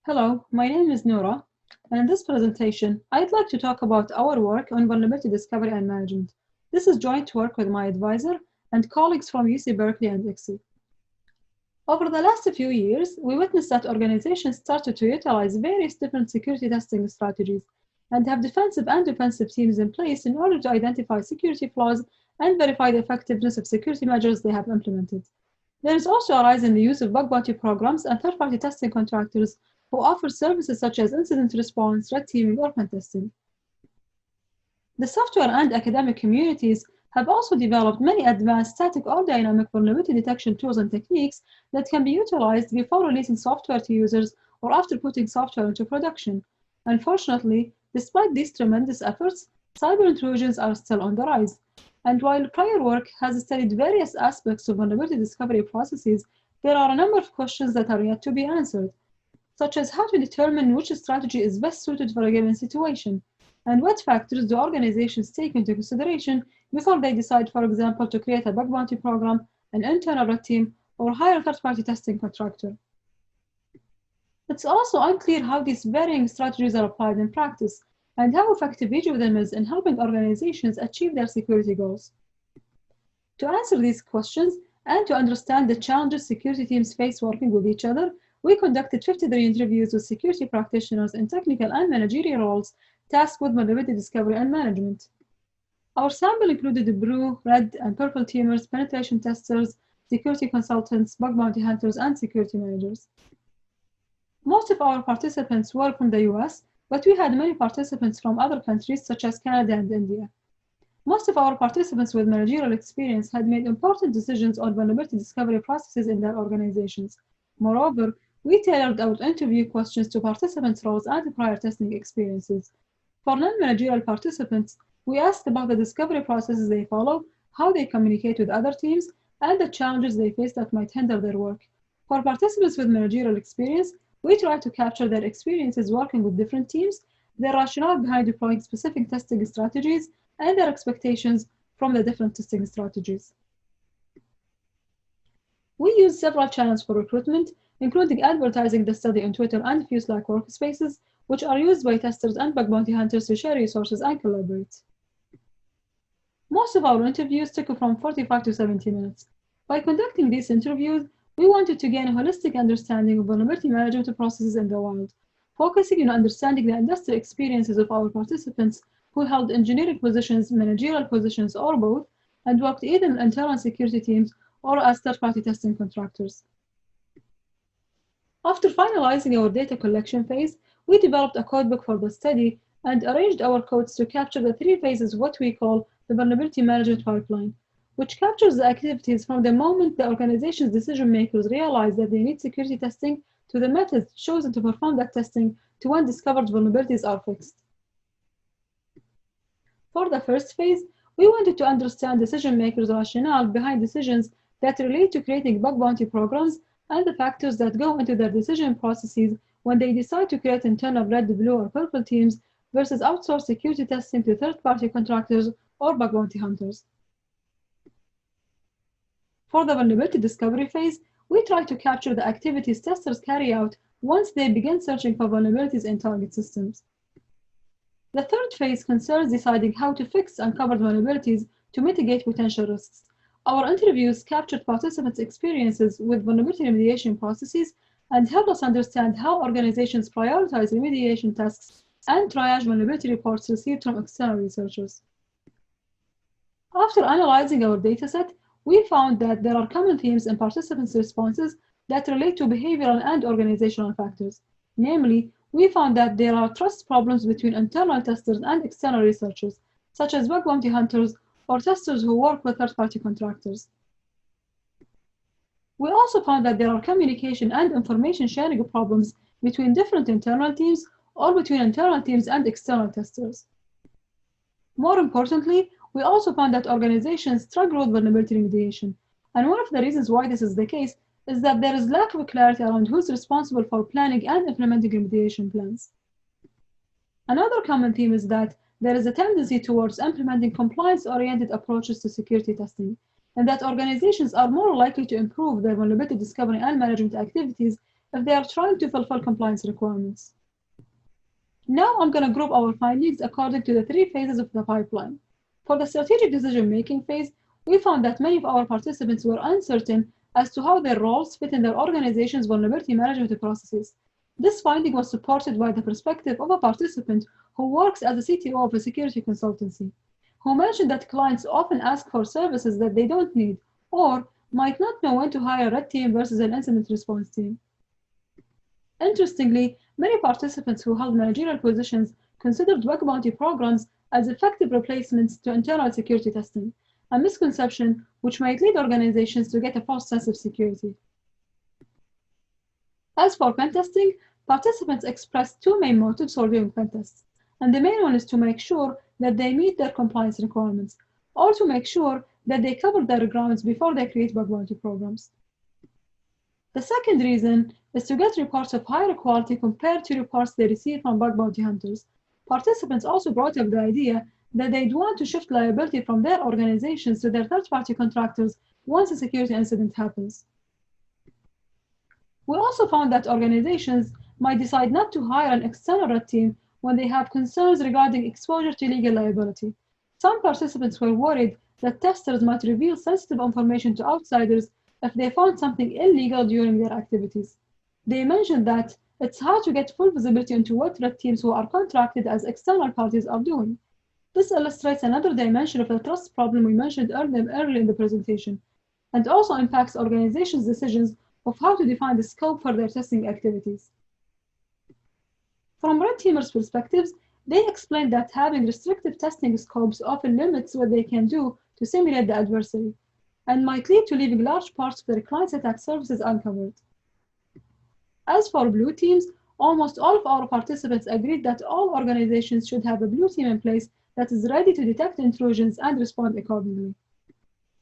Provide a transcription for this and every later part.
Hello, my name is Noura, and in this presentation, I'd like to talk about our work on vulnerability discovery and management. This is joint work with my advisor and colleagues from UC Berkeley and ICSI. Over the last few years, we witnessed that organizations started to utilize various different security testing strategies and have defensive and offensive teams in place in order to identify security flaws and verify the effectiveness of security measures they have implemented. There is also a rise in the use of bug bounty programs and third-party testing contractors who offer services such as incident response, red teaming, or pen testing. The software and academic communities have also developed many advanced static or dynamic vulnerability detection tools and techniques that can be utilized before releasing software to users or after putting software into production. Unfortunately, despite these tremendous efforts, cyber intrusions are still on the rise. And while prior work has studied various aspects of vulnerability discovery processes, there are a number of questions that are yet to be answered, such as how to determine which strategy is best suited for a given situation, and what factors do organizations take into consideration before they decide, for example, to create a bug bounty program, an internal red team, or hire a third-party testing contractor. It's also unclear how these varying strategies are applied in practice, and how effective each of them is in helping organizations achieve their security goals. To answer these questions, and to understand the challenges security teams face working with each other, we conducted 53 interviews with security practitioners in technical and managerial roles tasked with vulnerability discovery and management. Our sample included blue, red, and purple teamers, penetration testers, security consultants, bug bounty hunters, and security managers. Most of our participants were from the US, but we had many participants from other countries such as Canada and India. Most of our participants with managerial experience had made important decisions on vulnerability discovery processes in their organizations. Moreover, we tailored our interview questions to participants' roles and prior testing experiences. For non-managerial participants, we asked about the discovery processes they follow, how they communicate with other teams, and the challenges they face that might hinder their work. For participants with managerial experience, we tried to capture their experiences working with different teams, their rationale behind deploying specific testing strategies, and their expectations from the different testing strategies. We used several channels for recruitment, including advertising the study on Twitter and a few Slack workspaces, which are used by testers and bug bounty hunters to share resources and collaborate. Most of our interviews took from 45 to 70 minutes. By conducting these interviews, we wanted to gain a holistic understanding of vulnerability management processes in the wild, focusing on understanding the industry experiences of our participants who held engineering positions, managerial positions, or both, and worked either in internal security teams or as third-party testing contractors. After finalizing our data collection phase, we developed a codebook for the study and arranged our codes to capture the three phases of what we call the vulnerability management pipeline, which captures the activities from the moment the organization's decision makers realize that they need security testing to the methods chosen to perform that testing to when discovered vulnerabilities are fixed. For the first phase, we wanted to understand decision makers' rationale behind decisions that relate to creating bug bounty programs and the factors that go into their decision processes when they decide to create internal red, blue, or purple teams versus outsource security testing to third-party contractors or bug bounty hunters. For the vulnerability discovery phase, we try to capture the activities testers carry out once they begin searching for vulnerabilities in target systems. The third phase concerns deciding how to fix uncovered vulnerabilities to mitigate potential risks. Our interviews captured participants' experiences with vulnerability remediation processes and helped us understand how organizations prioritize remediation tasks and triage vulnerability reports received from external researchers. After analyzing our dataset, we found that there are common themes in participants' responses that relate to behavioral and organizational factors. Namely, we found that there are trust problems between internal testers and external researchers, such as bug bounty hunters or testers who work with third-party contractors. We also found that there are communication and information sharing problems between different internal teams or between internal teams and external testers. More importantly, we also found that organizations struggle with vulnerability remediation, and one of the reasons why this is the case is that there is lack of clarity around who's responsible for planning and implementing remediation plans. Another common theme is that there is a tendency towards implementing compliance-oriented approaches to security testing, and that organizations are more likely to improve their vulnerability discovery and management activities if they are trying to fulfill compliance requirements. Now I'm going to group our findings according to the 3 phases of the pipeline. For the strategic decision-making phase, we found that many of our participants were uncertain as to how their roles fit in their organization's vulnerability management processes. This finding was supported by the perspective of a participant who works as a CTO of a security consultancy, who mentioned that clients often ask for services that they don't need or might not know when to hire a red team versus an incident response team. Interestingly, many participants who held managerial positions considered bug bounty programs as effective replacements to internal security testing, a misconception which might lead organizations to get a false sense of security. As for pen testing, participants expressed 2 main motives for doing pen tests, and the main one is to make sure that they meet their compliance requirements, or to make sure that they cover their grounds before they create bug bounty programs. The second reason is to get reports of higher quality compared to reports they receive from bug bounty hunters. Participants also brought up the idea that they'd want to shift liability from their organizations to their third-party contractors once a security incident happens. We also found that organizations might decide not to hire an external red team when they have concerns regarding exposure to legal liability. Some participants were worried that testers might reveal sensitive information to outsiders if they found something illegal during their activities. They mentioned that it's hard to get full visibility into what red teams who are contracted as external parties are doing. This illustrates another dimension of the trust problem we mentioned earlier in the presentation, and also impacts organizations' decisions of how to define the scope for their testing activities. From red teamers' perspectives, they explained that having restrictive testing scopes often limits what they can do to simulate the adversary, and might lead to leaving large parts of their clients' attack surfaces uncovered. As for blue teams, almost all of our participants agreed that all organizations should have a blue team in place that is ready to detect intrusions and respond accordingly.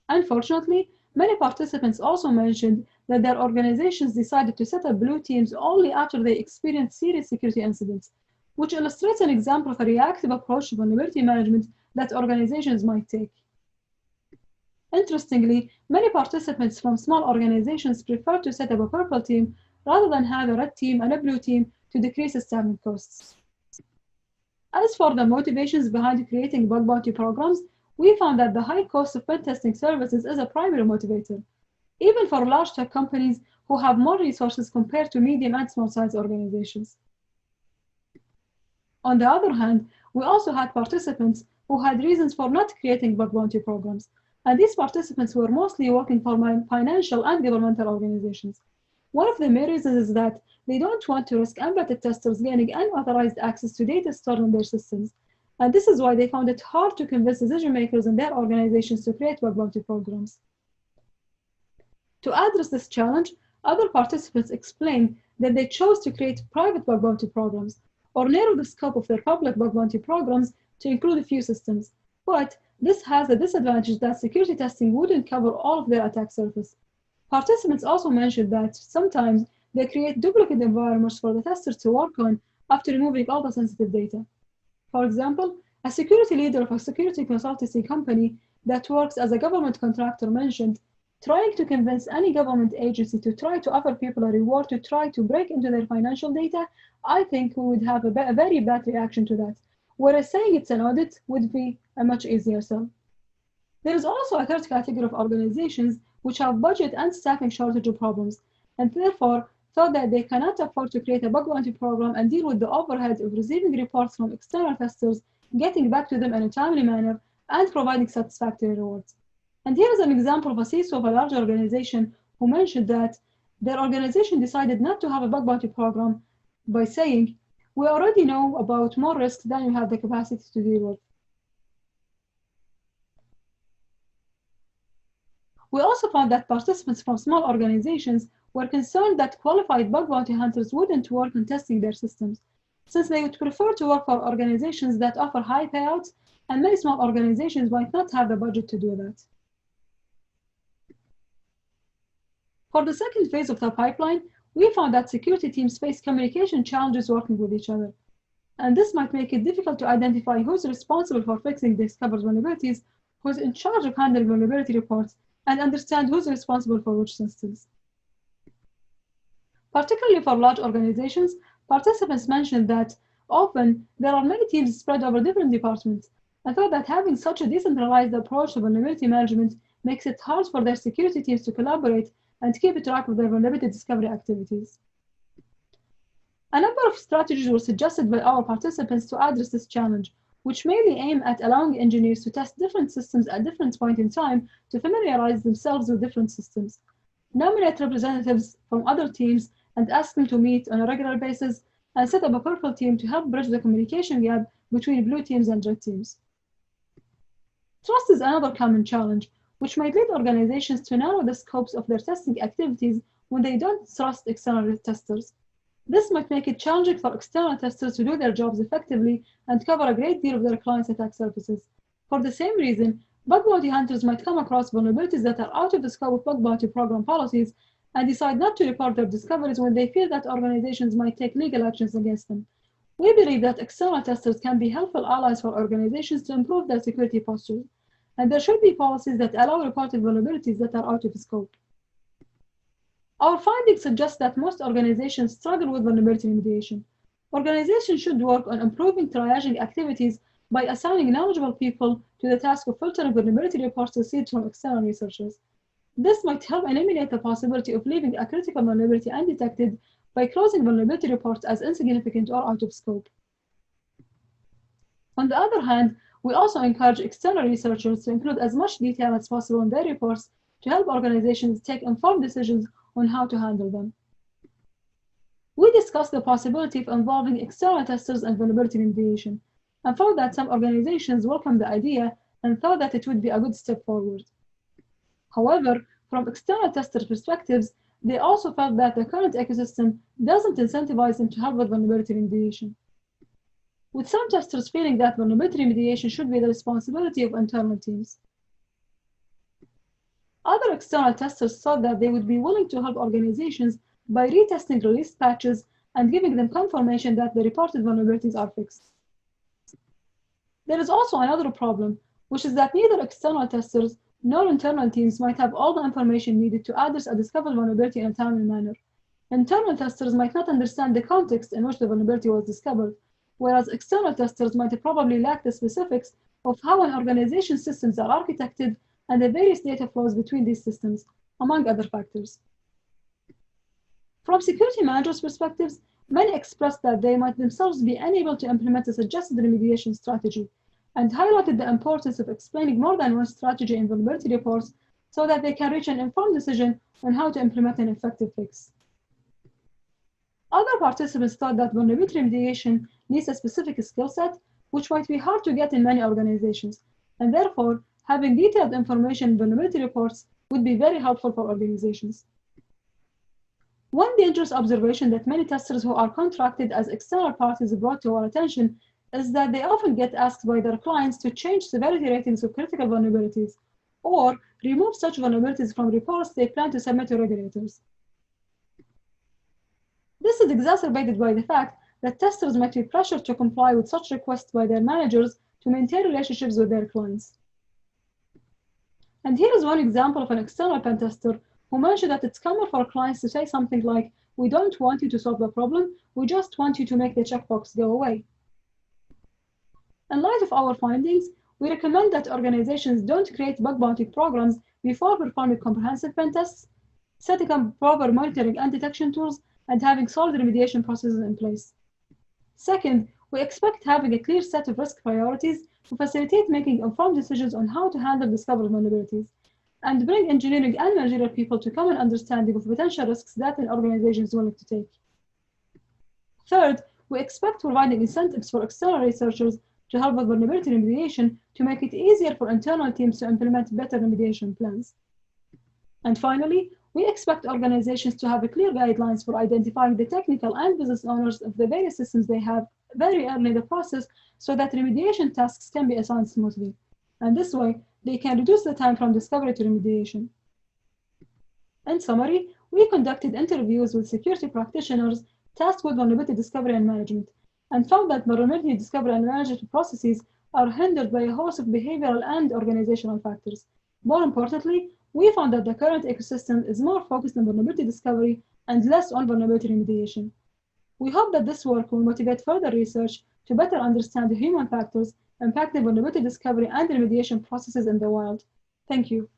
Unfortunately, many participants also mentioned that their organizations decided to set up blue teams only after they experienced serious security incidents, which illustrates an example of a reactive approach to vulnerability management that organizations might take. Interestingly, many participants from small organizations prefer to set up a purple team rather than have a red team and a blue team to decrease staffing costs. As for the motivations behind creating bug bounty programs, we found that the high cost of pen testing services is a primary motivator, even for large tech companies who have more resources compared to medium and small-sized organizations. On the other hand, we also had participants who had reasons for not creating bug bounty programs, and these participants were mostly working for financial and governmental organizations. One of the main reasons is that they don't want to risk embedded testers gaining unauthorized access to data stored in their systems, and this is why they found it hard to convince decision makers in their organizations to create bug bounty programs. To address this challenge, other participants explained that they chose to create private bug bounty programs, or narrow the scope of their public bug bounty programs to include a few systems. But this has the disadvantage that security testing wouldn't cover all of their attack surface. Participants also mentioned that sometimes they create duplicate environments for the testers to work on after removing all the sensitive data. For example, a security leader of a security consultancy company that works as a government contractor mentioned, trying to convince any government agency to try to offer people a reward to try to break into their financial data, I think we would have a very bad reaction to that, whereas saying it's an audit would be a much easier sell. There is also a third category of organizations which have budget and staffing shortage problems, and therefore thought that they cannot afford to create a bug bounty program and deal with the overhead of receiving reports from external testers, getting back to them in a timely manner, and providing satisfactory rewards. And here is an example of a CISO of a large organization who mentioned that their organization decided not to have a bug bounty program by saying, "We already know about more risks than you have the capacity to deal with." We also found that participants from small organizations were concerned that qualified bug bounty hunters wouldn't work on testing their systems, since they would prefer to work for organizations that offer high payouts, and many small organizations might not have the budget to do that. For the second phase of the pipeline, we found that security teams face communication challenges working with each other, and this might make it difficult to identify who's responsible for fixing discovered vulnerabilities, who's in charge of handling vulnerability reports, and understand who's responsible for which systems. Particularly for large organizations, participants mentioned that often there are many teams spread over different departments, and thought that having such a decentralized approach to vulnerability management makes it hard for their security teams to collaborate and keep track of their vulnerability discovery activities. A number of strategies were suggested by our participants to address this challenge, which mainly aim at allowing engineers to test different systems at different points in time to familiarize themselves with different systems, nominate representatives from other teams and ask them to meet on a regular basis, and set up a purple team to help bridge the communication gap between blue teams and red teams. Trust is another common challenge, which might lead organizations to narrow the scopes of their testing activities when they don't trust external testers. This might make it challenging for external testers to do their jobs effectively and cover a great deal of their clients' attack surfaces. For the same reason, bug bounty hunters might come across vulnerabilities that are out of the scope of bug bounty program policies and decide not to report their discoveries when they fear that organizations might take legal actions against them. We believe that external testers can be helpful allies for organizations to improve their security posture, and there should be policies that allow reported vulnerabilities that are out of scope. Our findings suggest that most organizations struggle with vulnerability remediation. Organizations should work on improving triaging activities by assigning knowledgeable people to the task of filtering vulnerability reports received from external researchers. This might help eliminate the possibility of leaving a critical vulnerability undetected by closing vulnerability reports as insignificant or out of scope. On the other hand, we also encourage external researchers to include as much detail as possible in their reports to help organizations take informed decisions on how to handle them. We discussed the possibility of involving external testers in vulnerability remediation, and found that some organizations welcomed the idea and thought that it would be a good step forward. However, from external tester perspectives, they also felt that the current ecosystem doesn't incentivize them to help with vulnerability remediation, with some testers feeling that vulnerability remediation should be the responsibility of internal teams. Other external testers thought that they would be willing to help organizations by retesting released patches and giving them confirmation that the reported vulnerabilities are fixed. There is also another problem, which is that neither external testers nor internal teams might have all the information needed to address a discovered vulnerability in a timely manner. Internal testers might not understand the context in which the vulnerability was discovered, whereas external testers might probably lack the specifics of how an organization's systems are architected and the various data flows between these systems, among other factors. From security managers' perspectives, many expressed that they might themselves be unable to implement a suggested remediation strategy, and highlighted the importance of explaining more than one strategy in vulnerability reports so that they can reach an informed decision on how to implement an effective fix. Other participants thought that vulnerability remediation needs a specific skill set, which might be hard to get in many organizations, and therefore, having detailed information in vulnerability reports would be very helpful for organizations. One dangerous observation that many testers who are contracted as external parties brought to our attention is that they often get asked by their clients to change severity ratings of critical vulnerabilities or remove such vulnerabilities from reports they plan to submit to regulators. This is exacerbated by the fact that testers might be pressured to comply with such requests by their managers to maintain relationships with their clients. And here is one example of an external pen tester who mentioned that it's common for clients to say something like, "We don't want you to solve the problem, we just want you to make the checkbox go away." In light of our findings, we recommend that organizations don't create bug bounty programs before performing comprehensive pen tests, setting up proper monitoring and detection tools, and having solid remediation processes in place. Second, we expect having a clear set of risk priorities to facilitate making informed decisions on how to handle discovered vulnerabilities, and bring engineering and managerial people to common understanding of potential risks that an organization is willing to take. Third, we expect providing incentives for external researchers to help with vulnerability remediation to make it easier for internal teams to implement better remediation plans. And finally, we expect organizations to have clear guidelines for identifying the technical and business owners of the various systems they have very early in the process so that remediation tasks can be assigned smoothly. And this way, they can reduce the time from discovery to remediation. In summary, we conducted interviews with security practitioners tasked with vulnerability discovery and management, and found that vulnerability discovery and management processes are hindered by a host of behavioral and organizational factors. More importantly, we found that the current ecosystem is more focused on vulnerability discovery and less on vulnerability remediation. We hope that this work will motivate further research to better understand the human factors impacting vulnerability discovery and remediation processes in the wild. Thank you.